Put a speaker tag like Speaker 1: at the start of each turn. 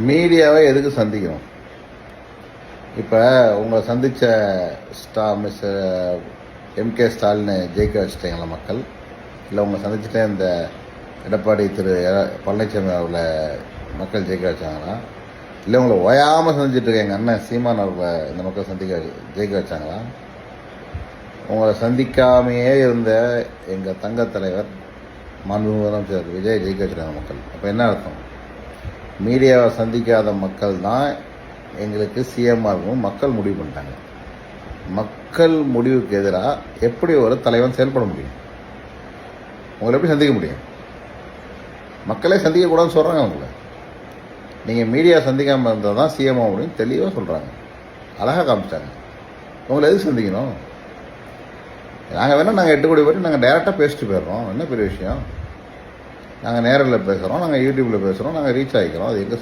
Speaker 1: மீடியாவை எதுக்கு சந்திக்கணும்? இப்போ உங்களை சந்தித்த மிஸ்டர் எம்கே ஸ்டாலினை ஜெயிக்க வச்சுட்டீங்களா மக்கள்? இல்லை உங்களை சந்திச்சுட்டே இந்த எடப்பாடி பழனிசாமி அவர்களை மக்கள் ஜெயிக்க வச்சாங்களா? இல்லை உங்களை ஓயாமல் சந்திச்சுட்டு இருக்க எங்கள் அண்ணன் சீமான் அவர்களை இந்த மக்கள் ஜெயிக்க வச்சாங்களா? உங்களை சந்திக்காமையே இருந்த எங்கள் தங்க தலைவர் மாண்புமிகு முதலமைச்சர் விஜய் ஜெயிக்க வச்சுருக்காங்க மக்கள். அப்போ என்ன அர்த்தம்? மீடியாவை சந்திக்காத மக்கள் தான் எங்களுக்கு சிஎம்ஆகவும் மக்கள் முடிவு பண்ணிட்டாங்க. மக்கள் முடிவுக்கு எதிராக எப்படி ஒரு தலைவன் செயல்பட முடியும்? உங்களை எப்படி சந்திக்க முடியும்? மக்களே சந்திக்கக்கூடாதுன்னு சொல்கிறாங்க அவங்கள. நீங்கள் மீடியா சந்திக்காமல் இருந்தால் தான் சிஎம் அப்படின்னு தெளிவாக சொல்கிறாங்க, அழகாக காமிச்சிட்டாங்க. உங்களை எதுக்கு சந்திக்கணும்? நாங்கள் வேணால் நாங்கள் 8 கோடி பேர் நாங்கள் டைரெக்டாக பேசிட்டு போயிடுறோம். என்ன பெரிய விஷயம்? நாங்கள் நேரில் பேசுகிறோம், நாங்கள் யூடியூப்பில் பேசுகிறோம், நாங்கள் ரீச் ஆகிக்கிறோம். அது எங்கே